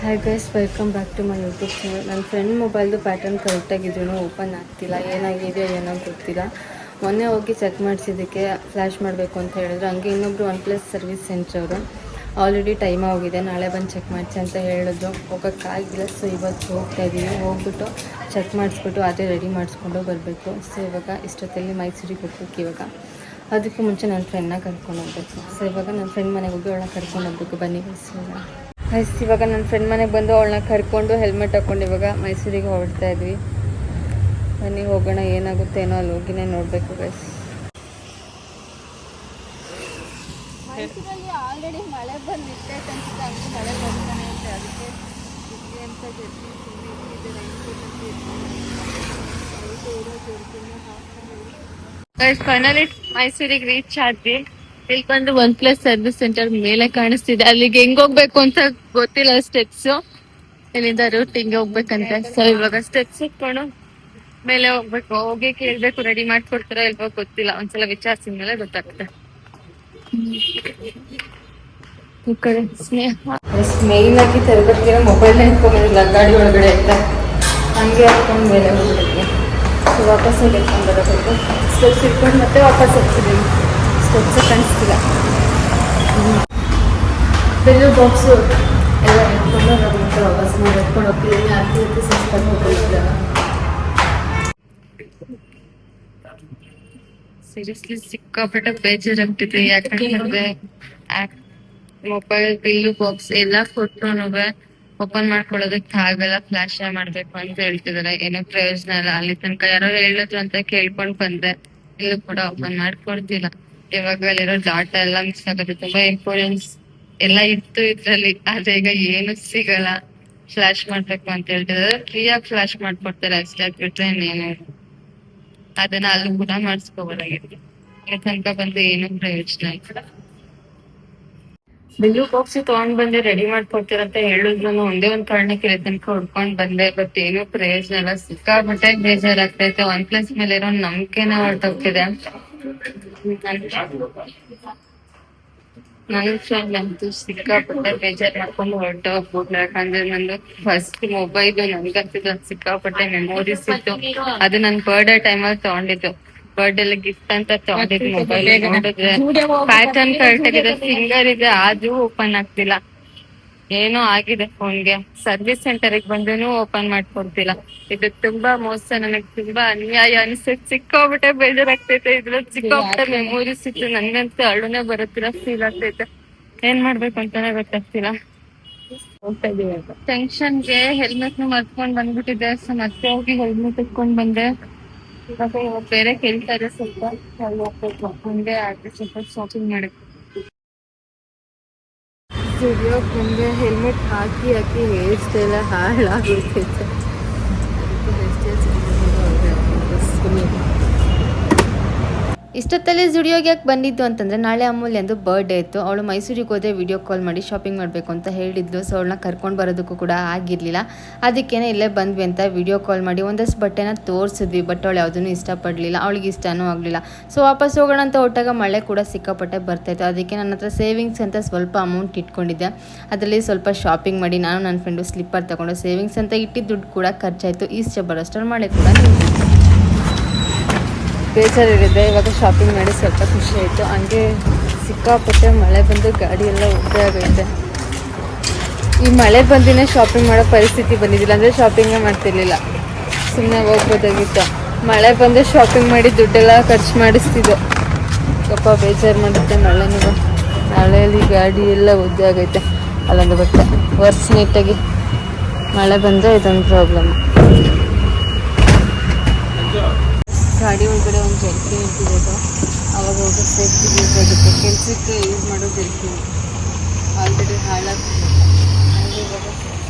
Hi guys, welcome back to my YouTube channel. ನನ್ನ friend ಮೊಬೈಲ್ದು pattern ಕರೆಕ್ಟಾಗಿದ್ರೂ open ಆಗ್ತಿಲ್ಲ, ಏನಾಗಿದೆ ಏನೋ ಗೊತ್ತಿಲ್ಲ. ಮೊನ್ನೆ ಹೋಗಿ ಚೆಕ್ ಮಾಡಿಸಿದ್ದಕ್ಕೆ ಫ್ಲ್ಯಾಶ್ ಮಾಡಬೇಕು ಅಂತ ಹೇಳಿದ್ರು. ಹಂಗೆ ಇನ್ನೊಬ್ಬರು OnePlus ಸರ್ವಿಸ್ ಸೆಂಟ್ರವರು ಆಲ್ರೆಡಿ ಟೈಮ್ ಹೋಗಿದೆ, ನಾಳೆ ಬಂದು ಚೆಕ್ ಮಾಡಿಸಿ ಅಂತ ಹೇಳಿದ್ರು. ಹೋಗೋಕ್ಕಾಗಿಲ್ಲ. ಸೊ ಇವತ್ತು ಹೋಗ್ತಾಯಿದ್ದೀವಿ. ಹೋಗ್ಬಿಟ್ಟು ಚೆಕ್ ಮಾಡಿಸ್ಬಿಟ್ಟು ಅದೇ ರೆಡಿ ಮಾಡಿಸ್ಕೊಂಡು ಬರಬೇಕು. ಸೊ ಇವಾಗ ಇಷ್ಟೊತ್ತಲ್ಲಿ ಮೈಸೂರಿಗೆ ಹೋಗ್ಬೇಕು. ಇವಾಗ ಅದಕ್ಕೆ ಮುಂಚೆ ನನ್ನ ಫ್ರೆಂಡ್ನ ಕರ್ಕೊಂಡು ಹೋಗ್ಬೇಕು. ಸೊ ಇವಾಗ ನನ್ನ ಫ್ರೆಂಡ್ ಮನೆಗೆ ಹೋಗಿ ಅವಳನ್ನ ಕರ್ಕೊಂಡು ಹೋಗ್ಬೇಕು. ಬನ್ನಿ ಗೈಸ್, ಇವಾಗ ನನ್ನ ಫ್ರೆಂಡ್ ಮನೆಗೆ ಬಂದು ಅವಳನ್ನ ಕರ್ಕೊಂಡು ಹೆಲ್ಮೆಟ್ ಹಾಕ್ಕೊಂಡು ಇವಾಗ ಮೈಸೂರಿಗೆ ಹೊರಡ್ತಾ ಇದ್ವಿ. ಬನ್ನಿ ಹೋಗೋಣ, ಏನಾಗುತ್ತೆ ಏನೋ ಅಲ್ಲಿ ಹೋಗಿನೇ ನೋಡಬೇಕು ಗೈಸ್. ಮೈಸೂರಲ್ಲಿ ಆಲ್ರೆಡಿ ಮಳೆ ಬಂದು ನಿಂತೈತೆ ಅನ್ಸುತ್ತೆ, ಹಂಗೆ ಮಳೆ ಬರ್ತಾನೆ ಐತೆ. ಅದಕ್ಕೆ ಅಂತ ಗೈಸ್, ಫೈನಲಿ ಮೈಸೂರಿಗೆ ರೀಚ್ ಆದ್ವಿ. ಇಲ್ಲಿ ಬಂದು OnePlus ಸರ್ವಿಸ್ ಸೆಂಟರ್ ಮೇಲೆ ಕಾಣಿಸ್ತಿದೆ. ಅಲ್ಲಿಗೆ ಹೆಂಗ್ ಹೋಗ್ಬೇಕು ಅಂತ ಗೊತ್ತಿಲ್ಲ. ಸ್ಟೆಪ್ಸ್ ಇಲ್ಲಿಂದ ರೂಟ್ ಹಿಂಗೆ ಹೋಗ್ಬೇಕಂತೆ. ಸೊ ಇವಾಗ ಸ್ಟೆಪ್ಸ್ ಇಟ್ಕೊಂಡು ಮೇಲೆ ಹೋಗ್ಬೇಕು. ಹೋಗಿ ಕೇಳ್ಬೇಕು, ರೆಡಿ ಮಾಡ್ಕೊಡ್ತಾರ ಇಲ್ವೋ ಗೊತ್ತಿಲ್ಲ. ಒಂದ್ಸಲ ವಿಚಾರಿಸಿದ ಮೇಲೆ ಗೊತ್ತಾಗುತ್ತೆ. ಈ ಕಡೆ ಮೇನ್ ಆಗಿ ತರಬೇತಿಗೆ ಮೊಬೈಲ್ ಇಟ್ಕೊಂಡಿಲ್ಲ ಗಾಡಿ ಒಳಗಡೆ ಅಂತ, ಹಂಗೆ ಹಾಕೊಂಡು ಮೇಲೆ ಹೋಗ್ಬಿಟ್ಟಿದ್ವಿ. ಸೊ ವಾಪಸ್ ಎತ್ಕೊಂಡು ಬರಬೇಕು. ಸ್ಟೆಪ್ಸ್ ಇಟ್ಕೊಂಡು ಮತ್ತೆ ವಾಪಸ್ ಹೋಗ್ತಿದ್ದೀವಿ. ಸ್ಟೆಪ್ಸ್ ಕಾಣಿಸ್ತಿಲ್ಲ. ಬೆಲ್ಲು ಬಾಕ್ಸು ಎಲ್ಲ ಎತ್ಕೊಂಡು ನಾವು ಮತ್ತೆ ವಾಪಸ್ ಮಾಡಿ ಎತ್ಕೊಂಡು ಹೋಗ್ತಿದ್ದೀನಿ. ಅತಿ ಸುಸ್ತಾಗಿ ಹೋಗ್ತಿಲ್ಲ. ಸೀರಿಯಸ್ಲಿ ಸಿಕ್ಕಾಪಟ್ಟೆ ಬೇಜಾರಾಗ್ತಿದೆ. ಯಾಕಂದ್ರೆ ಮೊಬೈಲ್ ಬಿಲ್ಲು ಬಾಕ್ಸ್ ಎಲ್ಲ ಕೊಟ್ಟರು ಓಪನ್ ಮಾಡ್ಕೊಳ್ಳೋದಕ್ಕೆ ಆಗಲ್ಲ, ಫ್ಲಾಶ್ ಮಾಡ್ಬೇಕು ಅಂತ ಹೇಳ್ತಿದಾರೆ. ಏನೋ ಪ್ರಯೋಜನ ಇಲ್ಲ. ಅಲ್ಲಿ ತನಕ ಯಾರೋ ಹೇಳಿದ್ರು ಅಂತ ಕೇಳ್ಕೊಂಡ್ ಬಂದೆ, ಇಲ್ಲೂ ಕೂಡ ಓಪನ್ ಮಾಡ್ಕೊಡ್ತಿಲ್ಲ. ಇವಾಗ ಅಲ್ಲಿರೋ ಡಾಟಾ ಎಲ್ಲ ಮಿಸ್ ಆಗುತ್ತೆ. ತುಂಬಾ ಇಂಪಾರ್ಟೆನ್ಸ್ ಎಲ್ಲ ಇತ್ತು ಇದ್ರಲ್ಲಿ, ಆದ್ರೆ ಈಗ ಏನು ಸಿಗಲ್ಲ. ಫ್ಲಾಶ್ ಮಾಡ್ಬೇಕು ಅಂತ ಹೇಳ್ತಿದ್ದಾರೆ. ಫ್ರೀಯಾಗಿ ಫ್ಲಾಶ್ ಮಾಡ್ಕೊಡ್ತಾರೆ ಅಷ್ಟೇ, ಬಿಟ್ರೆ ಇನ್ನೇನು ಅದನ್ನ ಅಲ್ಲಿ ಕೂಡ ಮಾಡಿಸ್ಕೋಬೋದಾಗಿದೆ. ಈಗ ತನಕ ಬಂದು ಏನು ಪ್ರಯೋಜನ ಇಲ್ಲ. ಬಿಲ್ಲು ಬಾಕ್ಸ್ ತಗೊಂಡ್ ಬಂದೆ ರೆಡಿ ಮಾಡ್ಕೊಡ್ತೀರಂತ ಹೇಳಿದ್ರು. ಒಂದೇ ಒಂದ್ ಕಾರಣಕ್ಕೆ ಇಲ್ಲಿ ತನಕ ಹುಡ್ಕೊಂಡ್ ಬಂದೆ, ಬಟ್ ಏನೂ ಪ್ರಯೋಜನ ಇಲ್ಲ. ಸಿಕ್ಕಾಪಟ್ಟೆ ಬೇಜಾರಾಗ್ತೈತೆ. OnePlus ಮೇಲೆ ಇರೋ ನಂಬಿಕೆನ ಹೊರಟೋಗ್ತಿದೆ. ನನ್ನ ಫ್ರೆಂಡ್ ಅಂತೂ ಸಿಕ್ಕಾಪಟ್ಟೆ ಬೇಜಾರ್ ಮಾಡ್ಕೊಂಡು ಹೊರಟೋಗ್ಬಿಟ್ಲು. ಯಾಕಂದ್ರೆ ನಂದು ಫಸ್ಟ್ ಮೊಬೈಲ್ ನನ್ಗಂತಿದ್ದು ಸಿಕ್ಕಾಪಟ್ಟೆ ಮೆಮೊರೀಸ್ ಇತ್ತು. ಅದು ನನ್ ಬರ್ಡೇ ಟೈಮಲ್ಲಿ ತಗೊಂಡಿದ್ದು. ಬರ್ಡೇ ಗಿಫ್ಟ್ ಅಂತ ತಗೊಂಡಿದ್ ಮೊಬೈಲ್. ನೋಡಿದ್ರೆ ಪ್ಯಾಟರ್ನ್ ಕರೆಕ್ಟ್ ಆಗಿದೆ, ಫಿಂಗರ್ ಇದೆ, ಆದ್ರೂ ಓಪನ್ ಆಗ್ತಿಲ್ಲ. ಏನೋ ಆಗಿದೆ ಫೋನ್ಗೆ. ಸರ್ವಿಸ್ ಸೆಂಟರ್ಗೆ ಬಂದೂ ಓಪನ್ ಮಾಡ್ಕೊಡ್ತಿಲ್ಲ. ಇದು ತುಂಬಾ ಮೋಸ, ನನಗ್ ತುಂಬಾ ಅನ್ಯಾಯ ಅನ್ಸುತ್ತೆ. ಸಿಕ್ಕಾಬಿಟ್ಟೆ ಬೇಜಾರಾಗ್ತೈತೆ. ಇದ್ರಲ್ಲಿ ಸಿಕ್ಕಾಬಿಟ್ಟೆ ಮೆಮೊರೀಸ್ ಇತ್ತು. ನನ್ಗಂತೂ ಅಳುನೇ ಬರುತ್ತಿಲ್ಲ, ಫೀಲ್ ಆಗ್ತೈತೆ. ಏನ್ ಮಾಡ್ಬೇಕು ಅಂತಾನೆ ಗೊತ್ತಾಗ್ತಿಲ್ಲ. ಟೆನ್ಷನ್ಗೆ ಹೆಲ್ಮೆಟ್ ನು ಮರ್ತ್ಕೊಂಡ್ ಬಂದ್ಬಿಟ್ಟಿದ್ದೆ. ಸೊ ಮತ್ತೆ ಹೋಗಿ ಹೆಲ್ಮೆಟ್ ಇಟ್ಕೊಂಡ್ ಬಂದೆ. ಇವಾಗ ಬೇರೆ ಕೇಳ್ತಾರೆ, ಸ್ವಲ್ಪ ಹೋಗ್ಬೇಕು. ಹಂಗೆ ಆದ್ರೆ ಸ್ವಲ್ಪ ಶಾಪಿಂಗ್ ಮಾಡಬೇಕು. ಸ್ಟುಡಿಯೋಗೆ ಬಂದೆ. ಹೆಲ್ಮೆಟ್ ಹಾಕಿ ಹಾಕಿ ಹೇರ್ ಸ್ಟೈಲ ಹಾಳಾಗ್ಬಿಡ್ತೈತೆ. ಇಷ್ಟೊತ್ತಲ್ಲಿ ಸ್ಟುಡಿಯೋಗೆ ಯಾಕೆ ಬಂದಿದ್ದು ಅಂತಂದರೆ, ನಾಳೆ ಅಮೂಲ್ಯಂದು ಬರ್ಡೇ ಇತ್ತು. ಅವಳು ಮೈಸೂರಿಗೆ ಹೋದರೆ ವಿಡಿಯೋ ಕಾಲ್ ಮಾಡಿ ಶಾಪಿಂಗ್ ಮಾಡಬೇಕು ಅಂತ ಹೇಳಿದ್ಲು. ಸೊ ಅವಳನ್ನ ಕರ್ಕೊಂಡು ಬರೋದಕ್ಕೂ ಕೂಡ ಆಗಿರಲಿಲ್ಲ. ಅದಕ್ಕೇನೆ ಇಲ್ಲೇ ಬಂದ್ವಿ ಅಂತ ವಿಡಿಯೋ ಕಾಲ್ ಮಾಡಿ ಒಂದಷ್ಟು ಬಟ್ಟೆನ ತೋರಿಸಿದ್ವಿ. ಬಟ್ ಅವಳು ಯಾವುದನ್ನು ಇಷ್ಟಪಡಲಿಲ್ಲ, ಅವಳಿಗೆ ಇಷ್ಟನೂ ಆಗಲಿಲ್ಲ. ಸೊ ವಾಪಸ್ ಹೋಗೋಣ ಅಂತ ಹೊಟ್ಟಾಗ ಮಳೆ ಕೂಡ ಸಿಕ್ಕಾಪಟ್ಟೆ ಬರ್ತಾಯಿತ್ತು. ಅದಕ್ಕೆ ನನ್ನ ಹತ್ರ ಸೇವಿಂಗ್ಸ್ ಅಂತ ಸ್ವಲ್ಪ ಅಮೌಂಟ್ ಇಟ್ಕೊಂಡಿದ್ದೆ. ಅದರಲ್ಲಿ ಸ್ವಲ್ಪ ಶಾಪಿಂಗ್ ಮಾಡಿ ನಾನು ನನ್ನ ಫ್ರೆಂಡು ಸ್ಲಿಪ್ಪರ್ ತಗೊಂಡು ಸೇವಿಂಗ್ಸ್ ಅಂತ ಇಟ್ಟಿದ್ದ ದುಡ್ಡು ಕೂಡ ಖರ್ಚಾಯಿತು. ಇಷ್ಟ ಬರೋಷ್ಟರಲ್ಲಿ ಮಳೆ ಕೂಡ ನಿಂತಿತ್ತು. ಬೇಜಾರಿದೆ. ಇವಾಗ ಶಾಪಿಂಗ್ ಮಾಡಿ ಸ್ವಲ್ಪ ಖುಷಿ ಆಯಿತು. ಹಂಗೆ ಸಿಕ್ಕಾಪಟ್ಟೆ ಮಳೆ ಬಂದು ಗಾಡಿ ಎಲ್ಲ ಉದ್ದೆ ಆಗೈತೆ. ಈ ಮಳೆ ಬಂದಿನೇ ಶಾಪಿಂಗ್ ಮಾಡೋ ಪರಿಸ್ಥಿತಿ ಬಂದಿದ್ದಿಲ್ಲ, ಅಂದರೆ ಶಾಪಿಂಗೇ ಮಾಡ್ತಿರ್ಲಿಲ್ಲ. ಸುಮ್ಮನೆ ಹೋಗ್ಬೋದಾಗಿತ್ತು. ಮಳೆ ಬಂದು ಶಾಪಿಂಗ್ ಮಾಡಿ ದುಡ್ಡೆಲ್ಲ ಖರ್ಚು ಮಾಡಿಸ್ತಿದ್ದು. ಸ್ವಲ್ಪ ಬೇಜಾರು ಮಾಡುತ್ತೆ. ಮಳೆಯಲ್ಲಿ ಗಾಡಿ ಎಲ್ಲ ಉದ್ದೆ ಆಗೈತೆ. ಅಲ್ಲೊಂದು ಬಟ್ಟೆ ವರ್ಸ್ ನೀಟಾಗಿ ಮಳೆ ಬಂದರೆ ಇದೊಂದು ಪ್ರಾಬ್ಲಮ್. ಗಾಡಿ ಒಳಗಡೆ ಒಂದು ಜರ್ಕಿ ಇಟ್ಟಿರೋದು, ಅವಾಗ ಹೋಗೋ ಸೇಫ್ಟಿ ಯೂಸ್ ಆಗುತ್ತೆ. ಕೆಲಸಕ್ಕೆ ಯೂಸ್ ಮಾಡೋ ಜರ್ಕಿ ಆಲ್ರೆಡಿ ಹಾಳಾಗ್ತಿದೆ. ಹಾಗೆ ಇವಾಗ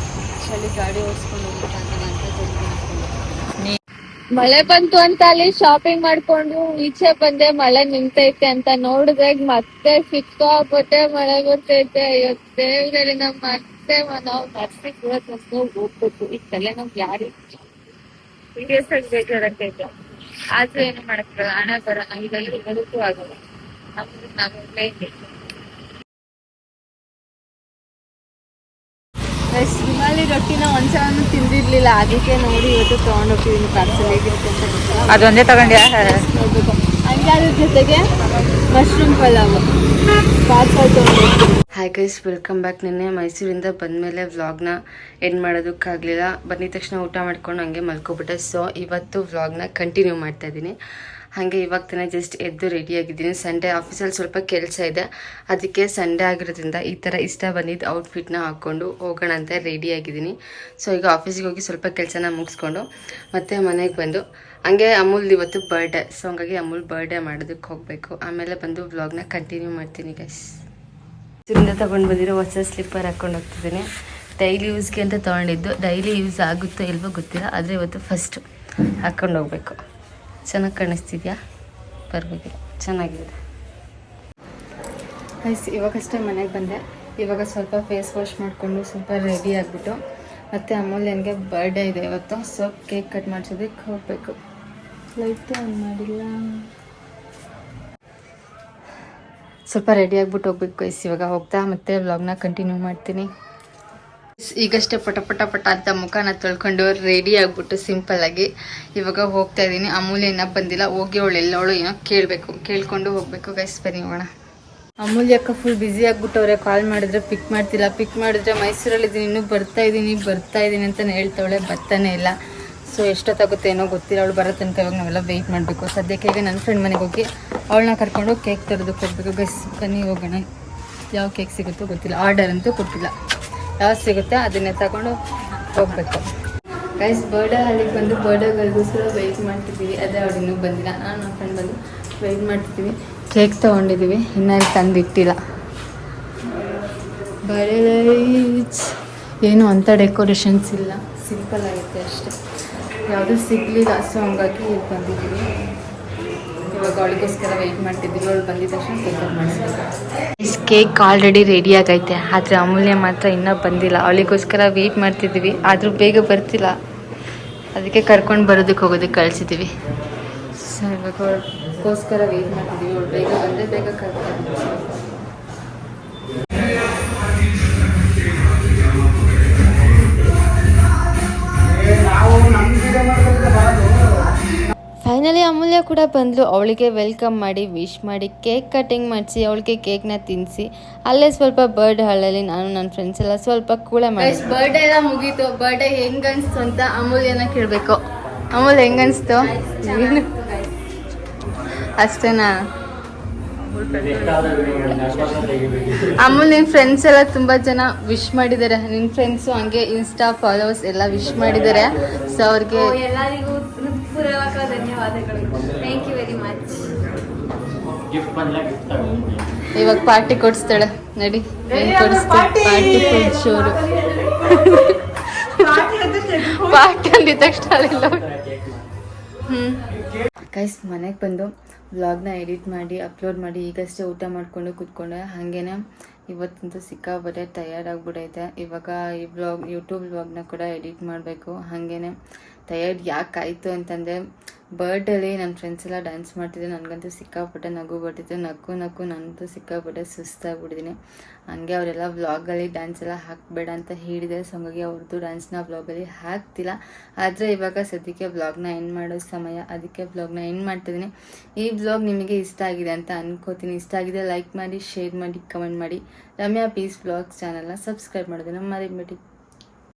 ಚಳಿ ಗಾಡಿ ಓಡಿಸ್ಕೊಂಡು ಹೋಗ್ಬೇಕಂತ ಜರ್ಕಿ ಹಾಕ್ಕೊಂಡು. ಮಳೆ ಬಂತು ಅಂತ ಅಲ್ಲಿ ಶಾಪಿಂಗ್ ಮಾಡ್ಕೊಂಡು ಈಚೆ ಬಂದೆ. ಮಳೆ ನಿಂತೈತೆ ಅಂತ ನೋಡಿದ್ರೆ ಮತ್ತೆ ಸಿಕ್ಕಾಪಟ್ಟೆ ಮಳೆ ಬರ್ತೈತೆ. ದೇವರಲ್ಲಿ ನಮ್ಮ ಮತ್ತೆ ನಾವು ನರ್ಸಿಗೆ ಹೋಗ್ಬೇಕು. ಈ ತಲೆ ನಮ್ಗೆ ಯಾರು ಸೀರಿಯಸ್ ಆಗಿ ಬೇಜಾರಾಗ್ತೈತೆ. ಆದ್ರೂ ಏನು ಮಾಡಕ್ಕೆ ಹಣ ಬರೋಣ, ಇದರಲ್ಲಿ ಬದುಕು ಆಗಲ್ಲ. ನಾವೆಲ್ಲ ಗೈಸ್ ರುಮಾಲಿ ರೊಟ್ಟಿನ ಒಂದ್ಸಲ ತಿಂದಿರ್ಲಿಲ್ಲ, ಅದಕ್ಕೆ ನೋಡಿ ಇವತ್ತು ತೊಗೊಂಡೋಗ್ತಿದ್ದೀನಿ ಪಾರ್ಸಲ್. ಹೇಗಿರುತ್ತೆ ಅಂತ ಗೊತ್ತಿಲ್ಲ, ಅದೊಂದೇ ತಗೊಂಡ್ಯಾ? ನೋಡ್ಬೇಕು. ಹಂಗೆ ಅದ್ರ ಜೊತೆಗೆ ಮಶ್ರೂಮ್ ಪಲಾವ್ ಪಾರ್ಸಲ್ ತೊಗೊಂಡೋಗ್ತೀನಿ. Hi guys, welcome back. ನಿನ್ನೆ ಮೈಸೂರಿಂದ ಬಂದಮೇಲೆ ವ್ಲಾಗ್ನ ಎಂಡ್ ಮಾಡೋದಕ್ಕಾಗಲಿಲ್ಲ. ಬಂದಿದ ತಕ್ಷಣ ಊಟ ಮಾಡ್ಕೊಂಡು ಹಂಗೆ ಮಲ್ಕೊಬಿಟ್ಟೆ. ಸೊ ಇವತ್ತು ವ್ಲಾಗ್ನ ಕಂಟಿನ್ಯೂ ಮಾಡ್ತಾ ಇದ್ದೀನಿ. ಹಾಗೆ ಇವಾಗ ತಾನೇ ಜಸ್ಟ್ ಎದ್ದು ರೆಡಿಯಾಗಿದ್ದೀನಿ. ಸಂಡೇ ಆಫೀಸಲ್ಲಿ ಸ್ವಲ್ಪ ಕೆಲಸ ಇದೆ, ಅದಕ್ಕೆ ಸಂಡೇ ಆಗಿರೋದ್ರಿಂದ ಈ ಥರ ಇಷ್ಟ ಬಂದಿದ್ದು ಔಟ್ಫಿಟ್ನ ಹಾಕ್ಕೊಂಡು ಹೋಗೋಣ ಅಂತ ರೆಡಿಯಾಗಿದ್ದೀನಿ. ಸೊ ಈಗ ಆಫೀಸಿಗೆ ಹೋಗಿ ಸ್ವಲ್ಪ ಕೆಲಸನ ಮುಗಿಸ್ಕೊಂಡು ಮತ್ತೆ ಮನೆಗೆ ಬಂದು ಹಂಗೆ ಅಮೂಲ್ದು ಇವತ್ತು ಬರ್ಡೇ. ಸೊ ಹಂಗಾಗಿ ಅಮೂಲ್ ಬರ್ಡೇ ಮಾಡೋದಕ್ಕೆ ಹೋಗಬೇಕು. ಆಮೇಲೆ ಬಂದು ವ್ಲಾಗ್ನ ಕಂಟಿನ್ಯೂ ಮಾಡ್ತೀನಿ ಗೈಸ್. ಇದರಿಂದ ತೊಗೊಂಡು ಬಂದಿರೋ ಹೊಸ ಸ್ಲಿಪ್ಪರ್ ಹಾಕ್ಕೊಂಡು ಹೋಗ್ತಿದ್ದೀನಿ. ಡೈಲಿ ಯೂಸ್ಗೆ ಅಂತ ತೊಗೊಂಡಿದ್ದು, ಡೈಲಿ ಯೂಸ್ ಆಗುತ್ತೋ ಇಲ್ವೋ ಗೊತ್ತಿಲ್ಲ, ಆದರೆ ಇವತ್ತು ಫಸ್ಟ್ ಹಾಕ್ಕೊಂಡು ಹೋಗ್ಬೇಕು. ಚೆನ್ನಾಗಿ ಕಾಣಿಸ್ತಿದ್ಯಾ? ಬರಬೇಕಿಲ್ಲ, ಚೆನ್ನಾಗಿದೆ ಗೈಸ್. ಇವಾಗಷ್ಟೇ ಮನೆಗೆ ಬಂದೆ. ಇವಾಗ ಸ್ವಲ್ಪ ಫೇಸ್ ವಾಶ್ ಮಾಡಿಕೊಂಡು ಸ್ವಲ್ಪ ರೆಡಿ ಆಗಿಬಿಟ್ಟು ಮತ್ತು ಅಮೂಲ್ಯನಿಗೆ ಬರ್ಡೇ ಇದೆ ಇವತ್ತು. ಸೊ ಕೇಕ್ ಕಟ್ ಮಾಡಿಸೋದಕ್ಕೆ ಹೋಗಬೇಕು. ಲೈಟ್ ಆನ್ ಮಾಡಿಲ್ಲ, ಸ್ವಲ್ಪ ರೆಡಿ ಆಗಿಬಿಟ್ಟು ಹೋಗ್ಬೇಕು ಗೈಸ್. ಇವಾಗ ಹೋಗ್ತಾ ಮತ್ತೆ ವ್ಲಾಗ್ನ ಕಂಟಿನ್ಯೂ ಮಾಡ್ತೀನಿ. ಈಗಷ್ಟೇ ಪಟ ಪಟ ಪಟ ಅಂತ ಮುಖನ ತೊಳ್ಕೊಂಡು ರೆಡಿ ಆಗಿಬಿಟ್ಟು ಸಿಂಪಲ್ಲಾಗಿ ಇವಾಗ ಹೋಗ್ತಾ ಇದ್ದೀನಿ. ಅಮೂಲ್ಯ ಇನ್ನೂ ಬಂದಿಲ್ಲ, ಹೋಗಿ ಅವಳು ಎಲ್ಲವಳು ಏನೋ ಕೇಳ್ಕೊಂಡು ಹೋಗಬೇಕು ಗೈಸ್. ಬನ್ನಿ ಹೋಗೋಣ. ಅಮೂಲ್ಯ ಅಕ್ಕ ಫುಲ್ ಬ್ಯುಸಿ ಆಗಿಬಿಟ್ಟವ್ರೆ. ಕಾಲ್ ಮಾಡಿದ್ರೆ ಪಿಕ್ ಮಾಡ್ತಿಲ್ಲ, ಪಿಕ್ ಮಾಡಿದ್ರೆ ಮೈಸೂರಲ್ಲಿದ್ದೀನಿ, ಇನ್ನೂ ಬರ್ತಾ ಇದ್ದೀನಿ ಅಂತಲೇ ಹೇಳ್ತಾವಳೆ, ಬರ್ತಾನೆ ಇಲ್ಲ. ಸೊ ಎಷ್ಟೊತ್ತಾಗುತ್ತೆ ಏನೋ ಗೊತ್ತಿಲ್ಲ, ಅವಳು ಬರೋ ತನಕ ಇವಾಗ ನಾವೆಲ್ಲ ವೆಯ್ಟ್ ಮಾಡಬೇಕು. ಸದ್ಯಕ್ಕೆ ಈಗ ನನ್ನ ಫ್ರೆಂಡ್ ಮನೆಗೆ ಹೋಗಿ ಅವಳನ್ನ ಕರ್ಕೊಂಡು ಕೇಕ್ ತರೋದಕ್ಕೆ ಹೋಗ್ಬೇಕು ಗೈಸ್. ಬನ್ನಿ ಹೋಗೋಣ. ಯಾವ ಕೇಕ್ ಸಿಗುತ್ತೋ ಗೊತ್ತಿಲ್ಲ, ಆರ್ಡರ್ ಅಂತೂ ಕೊಟ್ಟಿಲ್ಲ. ಯಾವ್ದು ಸಿಗುತ್ತೆ ಅದನ್ನೇ ತಗೊಂಡು ಹೋಗ್ಬೇಕು ಗೈಸ್. ಬರ್ಡೇ ಹಾಲಿಗೆ ಬಂದು ಬರ್ಡೇಗಳಿಗೋಸ್ಕರ ವೆಯ್ಟ್ ಮಾಡ್ತಿದ್ದೀವಿ. ಅದೇ ಅವಳು ಇನ್ನೂ ಬಂದಿಲ್ಲ. ನಾನು ನನ್ನ ಫ್ರೆಂಡ್ ಬಂದು ವೆಯ್ಟ್ ಮಾಡ್ತಿದ್ದೀವಿ. ಕೇಕ್ ತೊಗೊಂಡಿದ್ದೀವಿ, ಇನ್ನೂ ತಂದಿಟ್ಟಿಲ್ಲ. ಬರ್ಡೇ ಲೈಟ್ಸ್ ಏನು ಅಂಥ ಡೆಕೋರೇಷನ್ಸ್ ಇಲ್ಲ, ಸಿಂಪಲ್ ಆಗುತ್ತೆ ಅಷ್ಟೇ, ಯಾವುದೂ ಸಿಗಲಿಲ್ಲ. ಸೊ ಹಂಗಾಗಿ ಇಲ್ಲಿ ಬಂದಿದ್ದೀವಿ. ಇವಾಗ ಅವಳಿಗೋಸ್ಕರ ವೆಯ್ಟ್ ಮಾಡ್ತಿದ್ದೀವಿ. ಅವಳು ಬಂದಿದ್ದ ತಕ್ಷಣ ಕೇಕ್ ಕಟ್ ಮಾಡಿಸ್ಬೇಕು. ಕೇಕ್ ಆಲ್ರೆಡಿ ರೆಡಿ ಆಗೈತೆ, ಆದರೆ ಅಮೂಲ್ಯ ಮಾತ್ರ ಇನ್ನೂ ಬಂದಿಲ್ಲ. ಅವಳಿಗೋಸ್ಕರ ವೆಯ್ಟ್ ಮಾಡ್ತಿದ್ದೀವಿ, ಆದರೂ ಬೇಗ ಬರ್ತಿಲ್ಲ. ಅದಕ್ಕೆ ಕರ್ಕೊಂಡು ಬರೋದಕ್ಕೆ ಹೋಗೋದಕ್ಕೆ ಕಳಿಸಿದ್ದೀವಿ. ಸೊ ಇವಾಗ ಅವಳಿಗೋಸ್ಕರ ವೆಯ್ಟ್ ಮಾಡ್ತಿದ್ದೀವಿ. ಅವಳು ಬೇಗ ಬಂದರೆ ಬೇಗ ಕರ್ಕೊಂಡು. ಫೈನಲಿ ಅಮೂಲ್ಯ ಕೂಡ ಬಂದಳು. ಅವಳಿಗೆ ವೆಲ್ಕಮ್ ಮಾಡಿ ವಿಶ್ ಮಾಡಿ ಕೇಕ್ ಕಟಿಂಗ್ ಮಾಡಿಸಿ ಅವಳಿಗೆ ಕೇಕ್ನ ತಿನ್ನಿಸಿ ಅಲ್ಲೇ ಸ್ವಲ್ಪ ಬರ್ಡ್ ಹಾಲಲ್ಲಿ ನಾನು ನನ್ನ ಫ್ರೆಂಡ್ಸ್ ಎಲ್ಲ ಸ್ವಲ್ಪ ಕೂಳೆ ಮಾಡಿ ಬರ್ಡೇ ಎಲ್ಲ ಮುಗೀತು. ಬರ್ಡೇ ಹೆಂಗನ್ಸ್ತು ಅಂತ ಅಮೂಲ್ಯನ ಕೇಳಬೇಕು. ಅಮೂಲ್ಯ ಹೆಂಗನ್ಸ್ತು? ಅಷ್ಟೇನಾ? ಅಮೂಲ್, ನಿನ್ನ ಫ್ರೆಂಡ್ಸ್ ಎಲ್ಲ ತುಂಬ ಜನ ವಿಶ್ ಮಾಡಿದ್ದಾರೆ. ನಿನ್ನ ಫ್ರೆಂಡ್ಸು ಹಂಗೆ ಇನ್ಸ್ಟಾ ಫಾಲೋವರ್ಸ್ ಎಲ್ಲ ವಿಶ್ ಮಾಡಿದ್ದಾರೆ. ಸೊ ಅವ್ರಿಗೆ ಎಲ್ಲರಿಗೂ ಪೂರ್ವಕ ಧನ್ಯವಾದಗಳು. Thank you very much. ಇವಾಗ ಪಾರ್ಟಿ ಕೊಡಿಸ್ತಾಳೆ, ನಡಿ. ಏನು ಕೊಡಿಸ್ತಾಳೆ? ಪಾರ್ಟಿ ಫುಡ್ ಶೋರು. ಪಾರ್ಟಿ ಅಂದಿದ ತಕ್ಷಣ ಗೈಸ್ ಮನೆಗೆ ಬಂದು ವ್ಲಾಗ್ನ ಎಡಿಟ್ ಮಾಡಿ ಅಪ್ಲೋಡ್ ಮಾಡಿ ಈಗಷ್ಟೇ ಊಟ ಮಾಡಿಕೊಂಡು ಕೂತ್ಕೊಂಡೆ. ಹಾಗೇನೆ ಇವತ್ತಂತೂ ಸಿಕ್ಕಾಪಟ್ಟೆ ಟಯರ್ಡ್ ಆಗಿಬಿಟ್ಟೈತೆ. ಇವಾಗ ಈ ಯೂಟ್ಯೂಬ್ ವ್ಲಾಗ್ನ ಕೂಡ ಎಡಿಟ್ ಮಾಡಬೇಕು. ಹಾಗೇನೆ ಟಯರ್ಡ್ ಯಾಕಾಯಿತು ಅಂತಂದರೆ ಬರ್ಡಲ್ಲಿ ನನ್ನ ಫ್ರೆಂಡ್ಸ್ ಎಲ್ಲ ಡ್ಯಾನ್ಸ್ ಮಾಡ್ತಿದ್ದೆ. ನನಗಂತೂ ಸಿಕ್ಕಾಪಟ್ಟೆ ನಗು ಬರ್ತಿತ್ತು. ನಕ್ಕು ನಾನಂತೂ ಸಿಕ್ಕಾಪಟ್ಟೆ ಸುಸ್ತಾಗ್ಬಿಟ್ಟಿದ್ದೀನಿ. ಹಾಗೆ ಅವರೆಲ್ಲ ವ್ಲಾಗಲ್ಲಿ ಡ್ಯಾನ್ಸ್ ಎಲ್ಲ ಹಾಕಬೇಡ ಅಂತ ಹೇಳಿದೆ. ಸೊ ಹಂಗಾಗಿ ಅವ್ರದ್ದು ಡ್ಯಾನ್ಸ್ನ ವ್ಲಾಗಲ್ಲಿ ಹಾಕ್ತಿಲ್ಲ. ಆದರೆ ಇವಾಗ ಸದ್ಯಕ್ಕೆ ವ್ಲಾಗ್ನ ಎಂಡ್ ಮಾಡೋ ಸಮಯ, ಅದಕ್ಕೆ ವ್ಲಾಗ್ನ ಎಂಡ್ ಮಾಡ್ತಿದ್ದೀನಿ. ಈ ವ್ಲಾಗ್ ನಿಮಗೆ ಇಷ್ಟ ಆಗಿದೆ ಅಂತ ಅನ್ಕೋತೀನಿ. ಇಷ್ಟ ಆಗಿದೆ ಲೈಕ್ ಮಾಡಿ, ಶೇರ್ ಮಾಡಿ, ಕಮೆಂಟ್ ಮಾಡಿ. ರಮ್ಯಾ ಪೀಸ್ ವ್ಲಾಗ್ಸ್ ಚಾನಲ್ನ ಸಬ್ಸ್ಕ್ರೈಬ್ ಮಾಡೋದನ್ನು ಮರಿಬೇಡಿ.